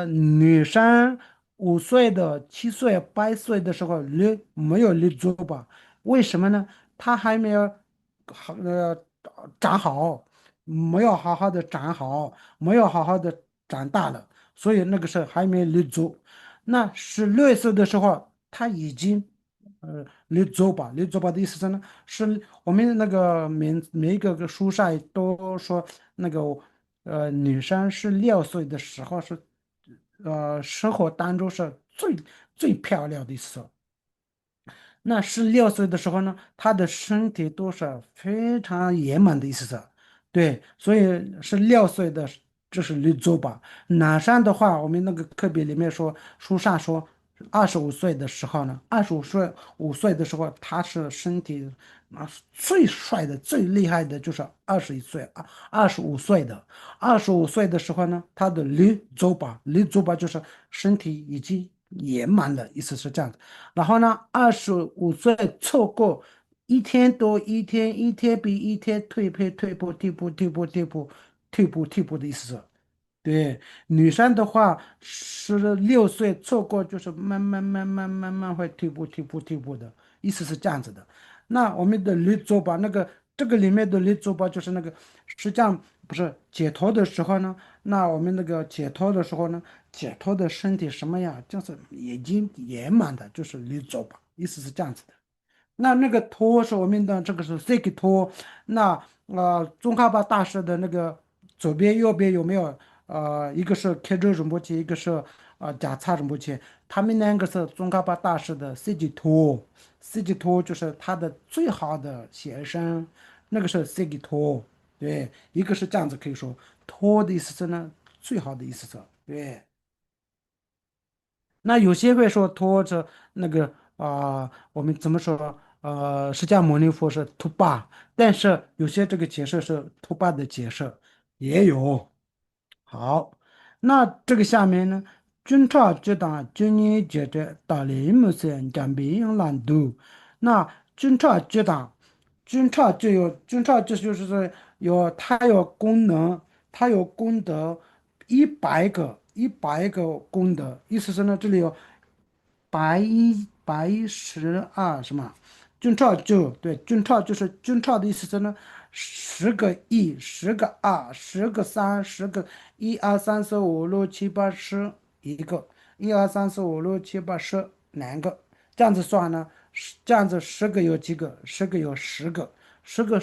女生5岁的、7岁、8岁的时候没有驴走吧？为什么呢？她还没有长好，没有好好的长好。没有好好的长大了，所以那个时候还没立足。那16岁的时候，他已经立足吧的意思是呢，是我们那个每一个书上都说那个女生16岁的时候是生活当中是最漂亮的时候。那16岁的时候呢，他的身体都是非常圆满的意思是，对，所以是6岁的这是绿洲吧。南山的话，我们那个课本里面说，书上说，25岁的时候呢，二十五岁的时候，他是身体最帅的、最厉害的，就是21岁25岁的。25岁的时候呢，他的绿洲吧，绿洲吧就是身体已经圆满了，意思是这样的。然后呢，25岁错过一天多一天，一天比一天退步，退步，退步，退步，退步，退步，退步的意思是。对，女生的话，16岁错过就是慢慢会退步、退步、退步的，意思是这样子的。那我们的绿洲吧，这个里面的绿洲吧，就是那个实际上不是解脱的时候呢，那我们那个解脱的时候呢，解脱的身体什么样，就是已经圆满的，就是绿洲吧，意思是这样子的。那个托是我们的这个是 s i k 托，那宗喀巴大师的那个左边右边有没有一个是开州仁波切，一个是贾擦仁波切，他们两个是宗喀巴大师的 C 级托，C 级托就是他的最好的学生，那个是 C 级托，对，一个是这样子可以说，托的意思是呢最好的意思是，对。那有些会说拖着那个我们怎么说？释迦牟尼佛是图巴，但是有些这个解释是图巴的解释也有。好，那这个下面呢，军察接档军人接着打雷木森将兵用难度。那军察接档，军察就是说它有功能，它有功德一百个功德，意思是呢，这里有112什么？军钞就对，军钞就是军钞的意思是呢，10个1，10个2，10个3，10个1、2、3、4、5、6、7、8、10一个，1、2、3、4、5、6、7、8、102个，这样子算呢，这样子十个有几个？十个有10个，十个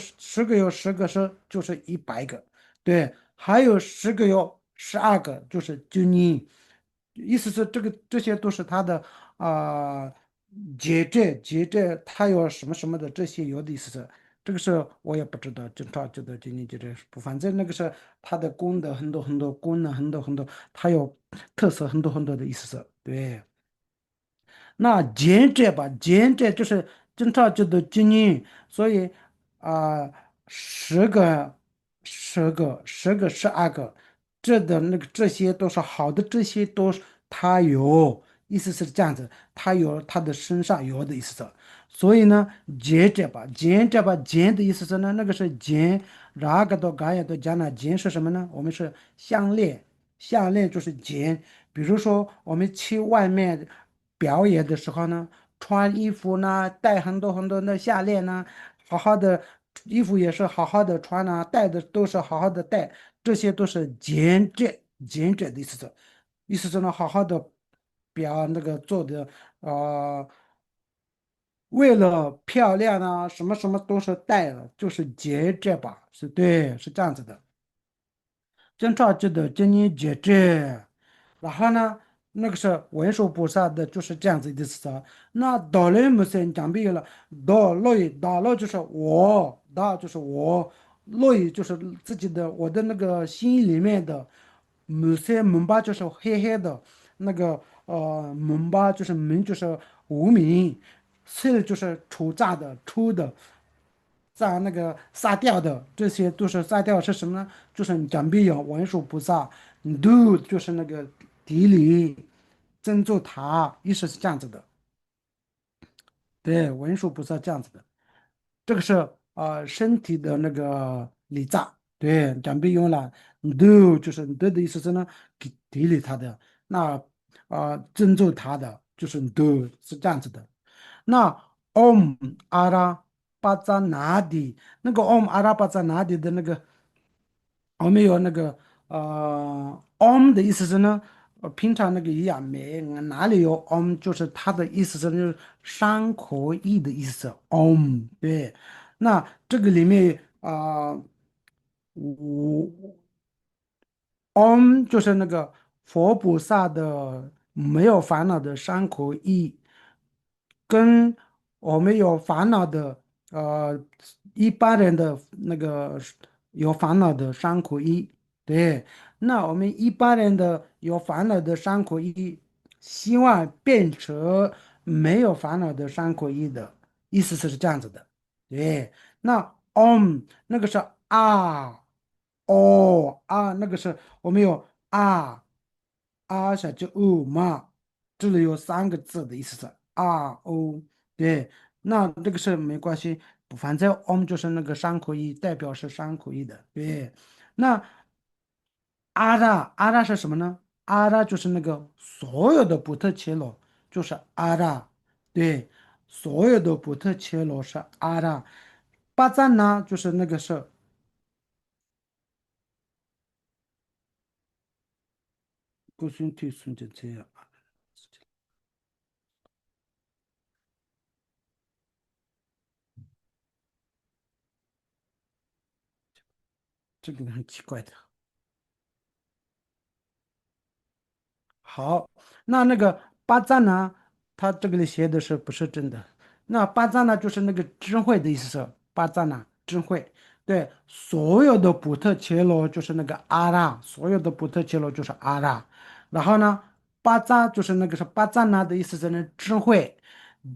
有10个就是100个，对，还有10个有12个就是9人，意思是这些都是他的啊。节制，它有什么什么的这些有的意思是，这个是我也不知道，正常觉得今年节制不，反正那个是它的功德很多很多，功能很多很多，它有特色很多很多的意思是，对。那兼职吧，兼职就是正常就的经营，所以啊、十个、12个，这些都是好的，这些都是他有，意思是这样子，他有他的身上有的意思是，所以呢，兼的意思是呢，那个是兼，哪个都干也都讲了，兼是什么呢？我们是项链，项链就是兼。比如说我们去外面表演的时候呢，穿衣服呢，戴很多很多的项链呢，好好的衣服也是好好的穿啊，戴的都是好好的戴，这些都是兼职的意思是，呢，好好的那个做的呃，为了漂亮啊，什么什么都是带了，就是节制吧，是对，是这样子的。经常记得今年节制。然后呢，那个是文殊菩萨的，就是这样子的思想。那导雷木森讲别了，导了就是我，导就是我，雷就是自己的我的那个心里面的，门巴就是黑黑的，那个门巴就是门就是无名，色就是出炸的出的。炸那个撒掉的，这些都是撒掉是什么呢？就是讲必有文殊菩萨，度就是那个地理珍珠塔，意思是这样子的。对，文殊菩萨这样子的，这个是身体的那个礼赞，对，讲必用了，度就是度的意思是呢，给地理他的，那珍珠他的就是度是这样子的。那 Om 阿拉巴扎那迪，那个 Om 阿拉巴扎那迪的那个，我们有那个Om 的意思是呢，平常那个一样没哪里有 Om，就是它的意思是就是山可意的意思，Om 对。那这个里面我 Om 就是那个佛菩萨的没有烦恼的山口意，跟我们有烦恼的一般人的那个有烦恼的山口一，对，那我们一般人的有烦恼的伤口意，希望变成没有烦恼的伤口意的意思是这样子的。对，那 那个是啊，哦啊，那个是我们有下就哦嘛，这里有三个字的意思是哦，对，那这个是没关系，反正 就是那个伤口意，代表是伤口意的，对。那阿拉是什么呢？阿拉就是那个所有的不特切罗，就是阿拉，对，所有的不特切罗是阿拉。巴赞呢，就是那个是固形体存在这样。这个很奇怪的。好，那个巴赞呢，他这个里写的是不是真的？那巴赞呢，就是那个智慧的意思是巴赞呢，智慧。对，所有的补特伽罗就是那个阿拉，所有的补特伽罗就是阿拉。然后呢，巴赞就是那个是巴赞呢的意思是那智慧，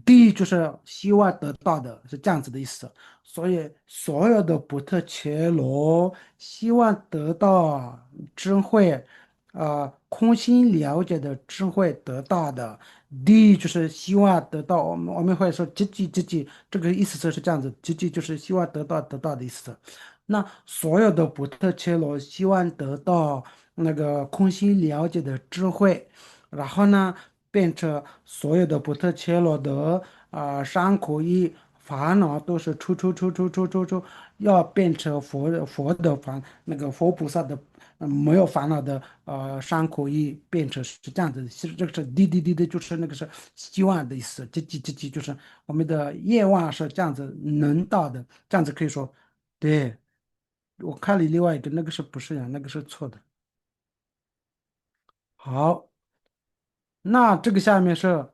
地就是希望得到的，是这样子的意思。所以所有的补特伽罗希望得到智慧。空心了解的智慧得到的，D 就是希望得到，我们会说积极，这个意思就是这样子，积极就是希望得到的意思。那所有的补特伽罗希望得到那个空心了解的智慧，然后呢，变成所有的补特伽罗的伤苦一烦恼都是出，要变成佛的那个佛菩萨的没有烦恼的伤苦一变成是这样子的，其实这个是滴的，就是那个是希望的意思，积极就是我们的愿望是这样子能到的，这样子可以说，对，我看了另外一个那个是不是呀？那个是错的。好，那这个下面是。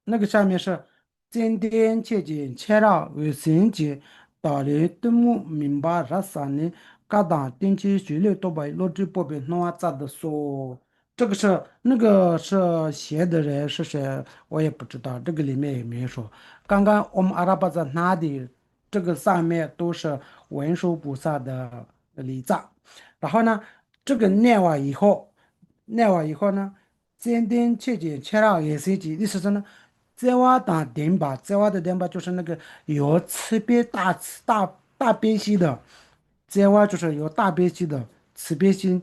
那个下面是今天切记切了卫生节，道理都没明白啥啥呢？各当定期学历都把录制宝贝弄咋的说？这个是那个是写的人是谁？我也不知道，这个里面也没说。刚刚我们阿拉伯在哪里？这个上面都是文殊菩萨的礼赞，然后呢，这个念完以后呢，今天切记切了卫生节，意思是呢。在瓦当顶吧，在瓦的顶吧就是那个有慈悲大悲心的，在瓦就是有大悲心的慈悲心，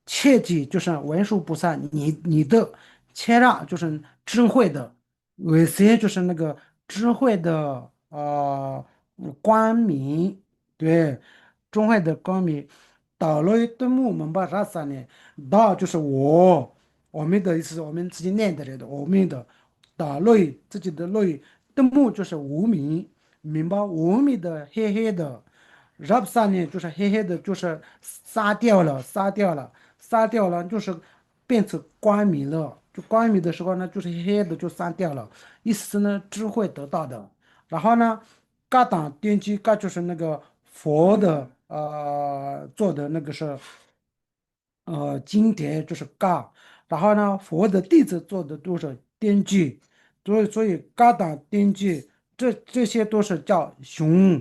切记就是文殊菩萨，你的切让就是智慧的，为谁就是那个智慧的光明，对，智慧的光明，到了顿木门把啥啥呢？道就是我们的意思是我们自己念的人的，我们的内自己的内的木就是无名，明白？无名的黑黑的，入上呢就是黑黑的，就是杀掉了，就是变成光明了。就光明的时候呢，就是黑黑的就删掉了，意思是呢智慧得到的。然后呢，嘎当奠基，嘎就是那个佛的做的那个是。经典就是嘎，然后呢，佛的弟子做的都是典籍，所以嘎当典籍，这些都是叫雄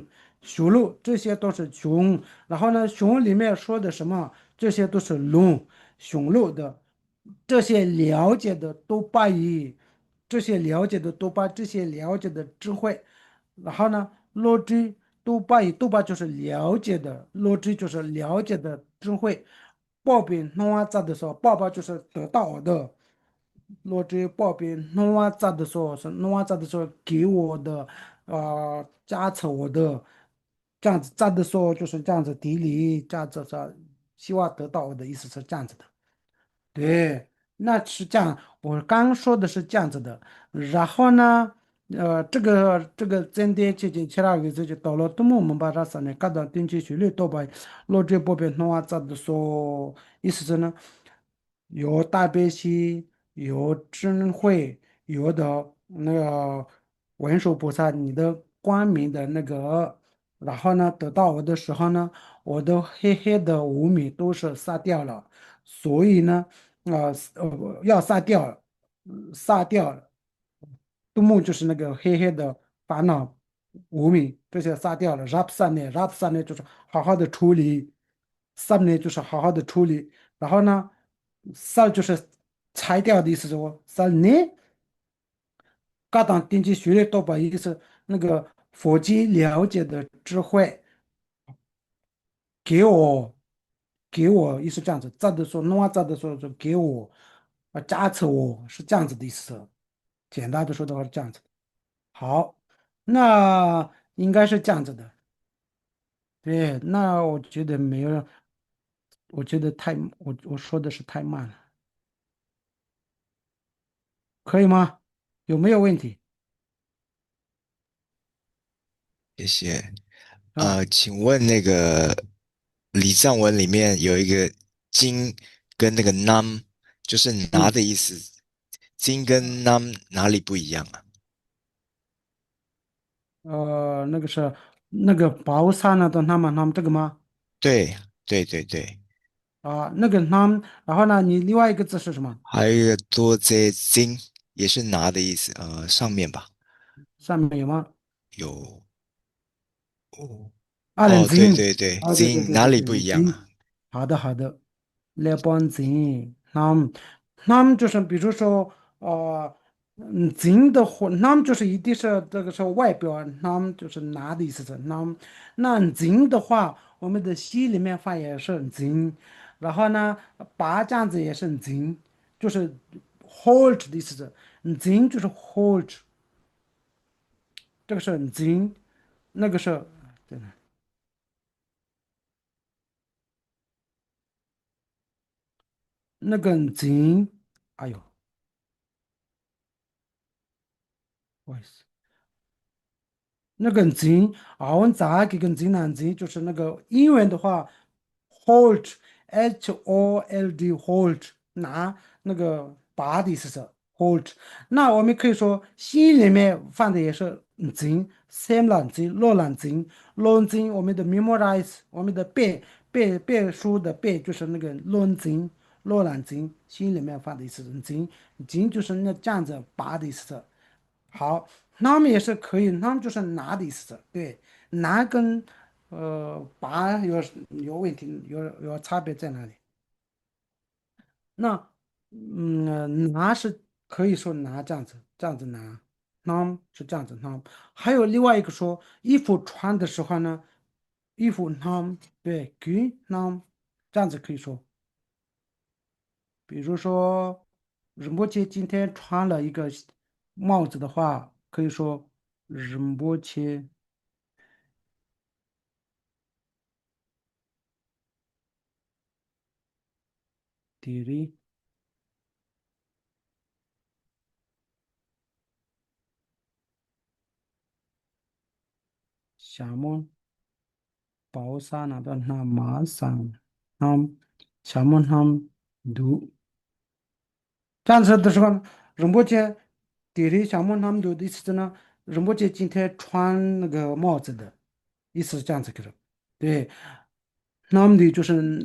鹿，这些都是雄。然后呢，雄里面说的什么，这些都是雄鹿的，这些了解的都把以，这些了解的都把这些了解的智慧，然后呢，逻辑都把就是了解的逻辑就是了解的智慧。报比弄完杂的时候，爸爸就是得到的。罗这报比弄完杂的时候是弄完杂的时候给我的，加持我的，这样子杂的时候就是这样子地理这样子是希望得到我的意思是这样子的。对，那是这样，我刚说的是这样子的。然后呢，这个真的其他就到了多么我们把它上面搞到定期序列多把罗这波边弄啊咋的说，意思是呢，有大悲心，有智慧，有的那个文殊菩萨，你的光明的那个，然后呢，得到我的时候呢。我的黑黑的五米都是杀掉了，所以呢，要杀掉，杀掉，杜牧就是那个黑黑的烦恼无名这些杀掉了。rap 三呢就是好好的处理，三呢就是好好的处理，然后呢，三就是拆掉的意思说，三呢，嘎当定期学历多把意思那个佛经了解的智慧给我，给我意思这样子，咋的说，弄啊咋的说，就给我加持我是这样子的意思。简单的说的话是这样子。好，那应该是这样子的。对，那我觉得没有，我觉得我说的是太慢了，可以吗？有没有问题谢谢。啊？请问那个礼藏文里面有一个金跟那个 nam，就是拿嗯，的意思，金跟 nam 哪里不一样啊？那个是那个包山那的他们这个吗？对对对对，啊，那个他们，然后呢，你另外一个字是什么？还有一个多在金也是拿的意思，上面吧，上面有吗？有哦二人哦，对行。对对，啊，对对金对对对，哪里不一样行，啊？好的好的，来帮行，他们就是比如说行的话，他们就是一定是这个是外表，他们就是拿的意思是那行的话，我们的西里面发也是行，然后呢，拔这样子也是行，就是 hold 的意思是，行就是 hold，这个是行，那个是。对那个金，哎呦，不好意思，那个金，我们咋给个金南京，就是那个英文的话，hold，hold hold，那个拔的意思是 hold。那我们可以说心里面放的也是金，三两金，六两金，六金，我们的 memorize，我们的背书的背就是那个论金，六两金，心里面放的意思是金，金就是那这样子拔的意思是。好，他们也是可以，他们就是拿的意思，对，拿跟拔有问题，有差别在哪里？那拿是可以说拿这样子，这样子拿，那是这样子那还有另外一个说衣服穿的时候呢，衣服那对给那这样子可以说，比如说仁波切今天穿了一个帽子的话，可以说仁波切。地理夏末包沙那的那马上，那夏末他们读，这样子的时候，仁波切地理夏末他们读的意思呢，仁波切今天穿那个帽子的意思是这样子的，对，那么的就是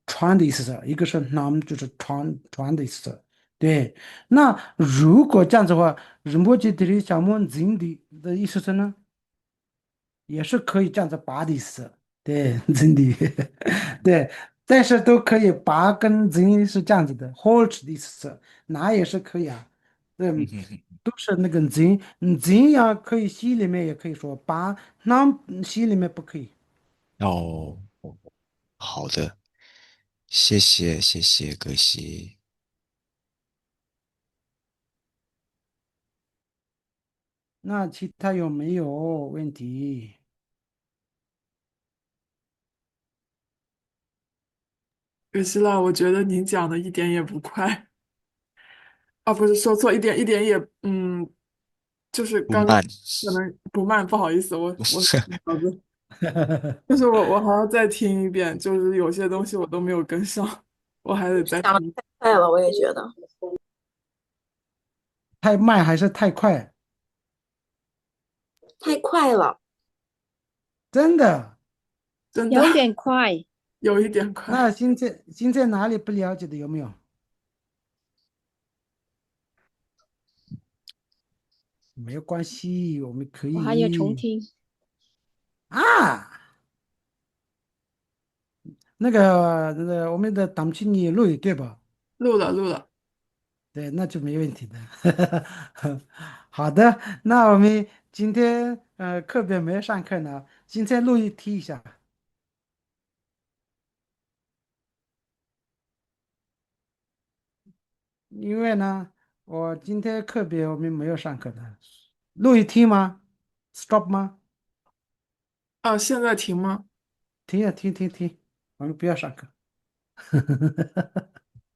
穿的意思是，一个是那么就是穿的意思是，对，那如果这样子的话，仁波切地理夏末经的意思是呢？也是可以这样子拔的意思，对，真的，对，但是都可以拔跟针是这样子的，hold 的意思是拿也是可以啊，对，嗯哼哼，都是那个针，针呀可以吸里面也可以说拔，那吸里面不可以。哦，好的，谢谢谢谢葛西。那其他有没有问题？可惜了，我觉得您讲的一点也不快。啊，不是说错，一点也，就是刚刚不慢，可能不慢，不好意思，我脑子，就是我还要再听一遍，就是有些东西我都没有跟上，我还得再讲的听。太快了，我也觉得太慢还是太快？太快了。真的，真的有点快。有一点那快。现在哪里不了解的有没有？没有关系，我们可我还要重以听。啊。那个我们的档期你录影对吧？录了录了。对，那就没问题的。好的，那我们今天课表没有上课呢，今天录一题一下。因为呢，我今天课表我们没有上课的，录一题吗？Stop 吗？啊，现在停吗？停呀，停停停，我们不要上课。